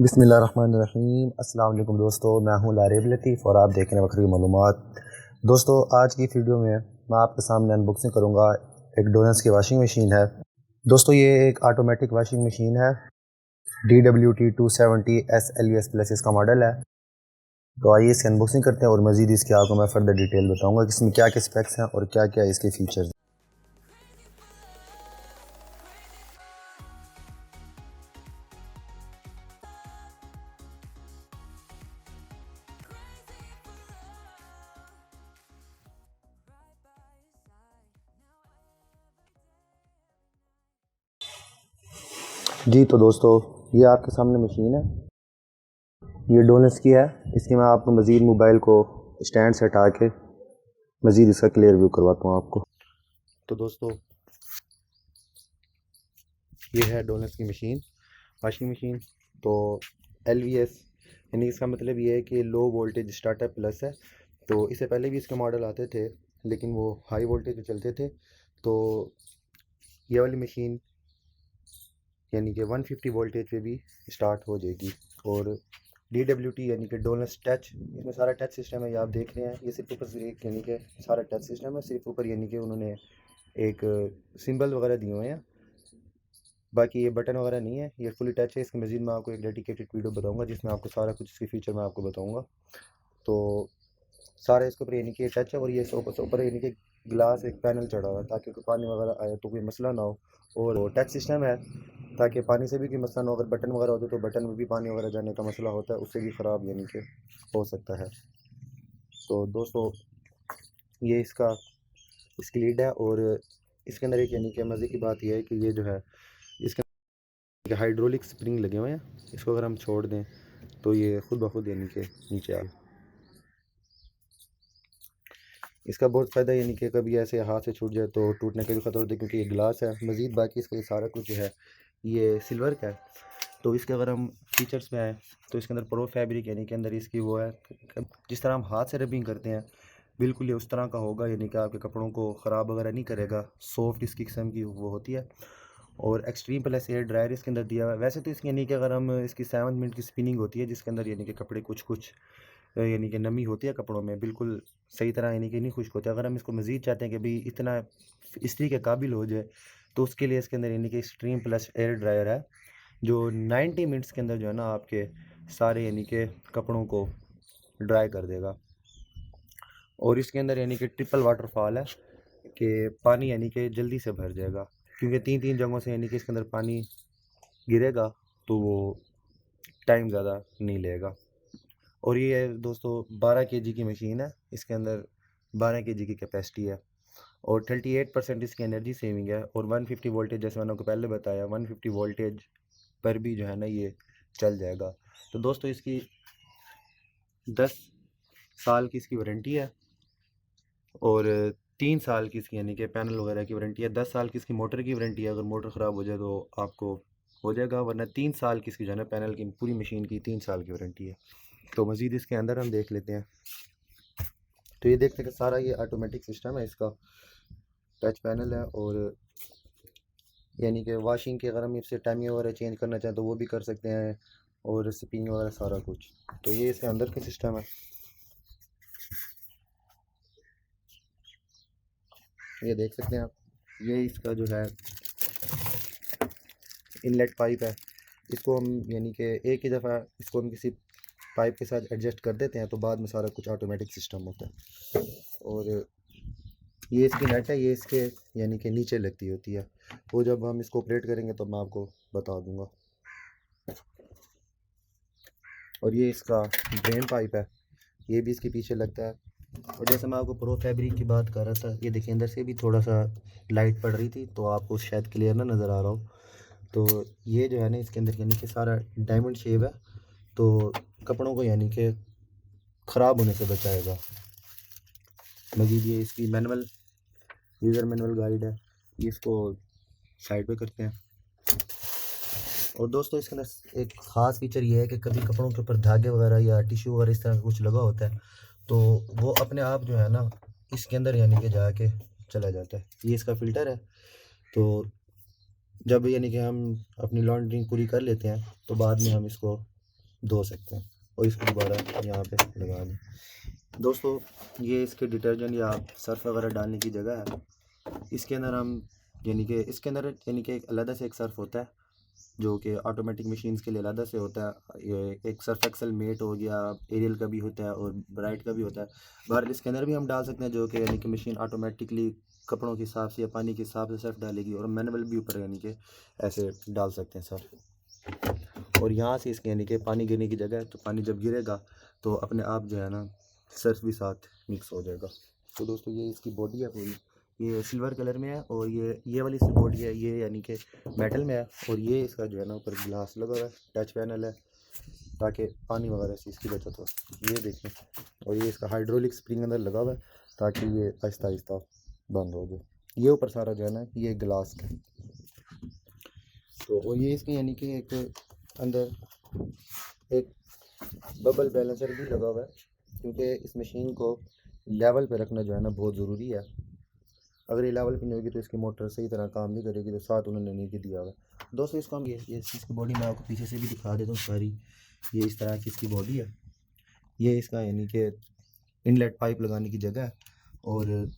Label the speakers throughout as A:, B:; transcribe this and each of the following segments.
A: बिस्मिल्लाहिर्रहमानिर्रहीम। अस्सलाम वालेकुम दोस्तों, मैं हूं लारिब लतीफ़ और आप देख रहे हैं बकरी मालूमात। दोस्तों, आज की वीडियो में मैं आपके सामने अनबॉक्सिंग करूंगा। एक डोनस की वाशिंग मशीन है। दोस्तों, ये एक ऑटोमेटिक वाशिंग मशीन है। DWT270 SLES प्लस इसका मॉडल है। तो आइए इसकी अनबॉक्सिंग करते हैं और मज़ीद इसकी आपको मैं फर्दर डिटेल बताऊँगा कि इसमें क्या क्या स्पेक्स हैं और क्या क्या इसके फीचर्स। जी तो दोस्तों, ये आपके सामने मशीन है। ये डोनस की है। इसकी मैं आपको मज़ीद मोबाइल को स्टैंड से हटा के मज़ीद इसका क्लियर व्यू करवाता हूँ आपको। तो दोस्तों, ये है डोनस की मशीन, वाशिंग मशीन। तो LVS यानी इसका मतलब ये है कि लो वोल्टेज स्टार्टर प्लस है। तो इससे पहले भी इसके मॉडल आते थे, लेकिन वो हाई वोल्टेज पे चलते थे। तो ये वाली मशीन यानी कि 150 वोल्टेज पे भी स्टार्ट हो जाएगी। और DWT यानी कि डोनस टच, इसमें सारा टच सिस्टम है। ये आप देख रहे हैं, ये सिर्फ ऊपर से एक यानी कि सारा टच सिस्टम है। सिर्फ ऊपर यानी कि उन्होंने एक सिंबल वगैरह दिए हुए हैं, बाकी ये बटन वगैरह नहीं है। ये फुली टच है। इसके मज़ीद मैं आपको एक डेडिकेटेड वीडियो बताऊंगा जिसमें आपको सारा कुछ इसके फीचर मैं आपको बताऊंगा। तो सारा इसके ऊपर यानी कि टच है और ये ऊपर यानी कि ग्लास एक पैनल चढ़ा हुआ है ताकि कोई पानी वगैरह आए तो कोई मसला ना हो। और टच सिस्टम है ताकि पानी से भी कोई मसला ना हो। अगर बटन वगैरह होते तो बटन में भी पानी वगैरह जाने का मसला होता है, उससे भी ख़राब यानी कि हो सकता है। तो दोस्तों, ये इसकी लीड है। और इसके अंदर एक यानी कि मज़े की बात यह है कि ये जो है, इसके हाइड्रोलिक स्प्रिंग लगे हुए हैं। इसको अगर हम छोड़ दें तो ये खुद ब खुद यानी कि नीचे आ। इसका बहुत फ़ायदा यानी कि कभी ऐसे हाथ से छूट जाए तो टूटने का भी खतरा होता है, क्योंकि ये ग्लास है। मज़ीद बाकी इसका ये सारा कुछ जो है ये सिल्वर का है। तो इसके अगर हम फीचर्स में आए तो इसके अंदर प्रो फैब्रिक यानी कि अंदर इसकी वो है, जिस तरह हम हाथ से रबिंग करते हैं बिल्कुल ये उस तरह का होगा, यानी कि आपके कपड़ों को ख़राब वगैरह नहीं करेगा। सॉफ्ट इसकी किस्म की वो होती है। और एक्सट्रीम प्लस एयर ड्रायर इसके अंदर दिया हुआ है। वैसे तो इसकी यानी कि अगर हम इसकी 7 मिनट की स्पिनिंग होती है जिसके अंदर यानी कि कपड़े कुछ कुछ यानी कि नमी होती है कपड़ों में, बिल्कुल सही तरह यानी कि नहीं खुश्क होते। अगर हम इसको मज़ीद चाहते हैं कि भाई इतना इस्त्री के काबिल हो जाए तो उसके लिए इसके अंदर यानी कि एक्सट्रीम प्लस एयर ड्रायर है, जो 90 मिनट्स के अंदर जो है ना आपके सारे यानी कि कपड़ों को ड्राई कर देगा। और इसके अंदर यानी कि ट्रिपल वाटरफॉल है कि पानी यानी कि जल्दी से भर जाएगा, क्योंकि तीन तीन जगहों से यानी कि इसके अंदर पानी गिरेगा तो वो टाइम ज़्यादा नहीं लेगा। और ये है दोस्तों 12 केजी की मशीन है। इसके अंदर 12 केजी की कैपेसिटी है और 38% इसकी एनर्जी सेविंग है। और 150 वोल्टेज, जैसे मैंने आपको पहले बताया, 150 वोल्टेज पर भी जो है ना ये चल जाएगा। तो दोस्तों, इसकी 10 साल की इसकी वारंटी है और 3 साल की इसकी यानी कि पैनल वगैरह की वारंटी है। 10 साल की इसकी मोटर की वारंटी है। अगर मोटर ख़राब हो जाए तो आपको हो जाएगा, वरना 3 साल की इसकी जो है ना पैनल की पूरी मशीन की 3 साल की वारंटी है। तो मज़ीद इसके अंदर हम देख लेते हैं। तो ये देखते हैं कि सारा ये ऑटोमेटिक सिस्टम है, इसका टच पैनल है। और यानी कि वॉशिंग की अगर हम इससे टाइमिंग वगैरह चेंज करना चाहें तो वो भी कर सकते हैं, और स्पिन वगैरह सारा कुछ। तो ये इसके अंदर का सिस्टम है। ये देख सकते हैं आप, ये इसका जो है इनलेट पाइप है। इसको हम यानी कि एक ही दफ़ा इसको हम किसी पाइप के साथ एडजस्ट कर देते हैं तो बाद में सारा कुछ ऑटोमेटिक सिस्टम होता है। और ये इसकी नेट है, ये इसके यानी कि नीचे लगती होती है। वो जब हम इसको ऑपरेट करेंगे तो मैं आपको बता दूंगा। और ये इसका ड्रेन पाइप है, ये भी इसके पीछे लगता है। और जैसे मैं आपको प्रो फैब्रिक की बात कर रहा था, ये देखिए अंदर से भी थोड़ा सा लाइट पड़ रही थी तो आपको शायद क्लियर ना नज़र आ रहा हो। तो ये जो है ना इसके अंदर यानी कि सारा डायमंड शेप है, तो कपड़ों को यानी कि ख़राब होने से बचाएगा। मज़ीद ये इसकी मैनुअल यूज़र मैनुअल गाइड है, ये इसको साइड पे करते हैं। और दोस्तों, इसके अंदर एक ख़ास फीचर ये है कि कभी कपड़ों के ऊपर धागे वगैरह या टिश्यू वगैरह इस तरह का कुछ लगा होता है तो वो अपने आप जो है ना इसके अंदर यानी कि जाके चला जाता है। ये इसका फ़िल्टर है। तो जब यानी कि हम अपनी लॉन्ड्रिंग पूरी कर लेते हैं तो बाद में हम इसको धो सकते हैं और इसको दोबारा यहाँ पे लगा दें। दोस्तों ये इसके डिटर्जेंट या सर्फ वगैरह डालने की जगह है। इसके अंदर हम इसके अंदर एक अलग से एक सर्फ होता है जो कि ऑटोमेटिक मशीन्स के लिए अलग से होता है। ये एक सर्फ एक्सेल मेट हो गया, एरियल का भी होता है और ब्राइट का भी होता है। बाहर इसके अंदर भी हम डाल सकते हैं जो कि मशीन ऑटोमेटिकली कपड़ों के हिसाब से या पानी के हिसाब से सर्फ डालेगी, और मैनुअल भी ऊपर ऐसे डाल सकते हैं सर्फ। और यहाँ से इसके पानी गिरने की जगह है, तो पानी जब गिरेगा तो अपने आप जो है ना सर्फ भी साथ मिक्स हो जाएगा। तो दोस्तों ये इसकी बॉडी है पूरी, ये सिल्वर कलर में है, और ये वाली इसकी बॉडी है, ये मेटल में है। और ये इसका जो है ना ऊपर ग्लास लगा हुआ है, टच पैनल है ताकि पानी वगैरह से इसकी बचत हो। ये देखें, और ये इसका हाइड्रोलिक स्प्रिंग अंदर लगा हुआ है ताकि ये आहिस्ता आहिस्ता बंद हो जाए। ये ऊपर सारा जो है ना ये ग्लास का। तो और ये इसकी एक अंदर एक बबल बैलेंसर भी लगा हुआ है, क्योंकि इस मशीन को लेवल पे रखना जो है ना बहुत ज़रूरी है। अगर ये लेवल पे नहीं होगी तो इसकी मोटर सही तरह काम नहीं करेगी, तो साथ उन्होंने नीचे दिया हुआ है। दोस्तों इसको हम ये इसकी बॉडी मैं आपको पीछे से भी दिखा देता हूँ सारी। ये इस तरह की इसकी बॉडी है, ये इसका कि इनलेट पाइप लगाने की जगह है, और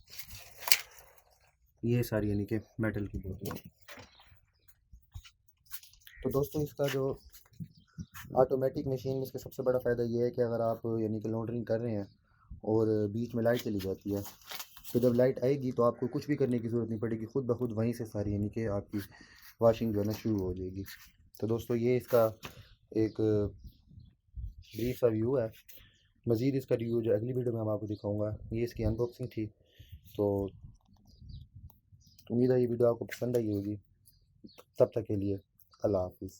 A: ये सारी कि मेटल की बॉडी है। तो दोस्तों इसका जो ऑटोमेटिक मशीन में इसका सबसे बड़ा फ़ायदा ये है कि अगर आप लॉन्ड्रिंग कर रहे हैं और बीच में लाइट चली जाती है, तो जब लाइट आएगी तो आपको कुछ भी करने की ज़रूरत नहीं पड़ेगी, खुद ब खुद वहीं से सारी कि आपकी वॉशिंग जो है ना शुरू हो जाएगी। तो दोस्तों ये इसका एक ब्रीफ सा व्यू है। मज़ीद इसका रिव्यू जो अगली वीडियो में हम आपको दिखाऊंगा। ये इसकी अनबॉक्सिंग थी। तो उम्मीद है ये वीडियो आपको पसंद आई होगी। तब तक के लिए अल्लाह हाफिज़।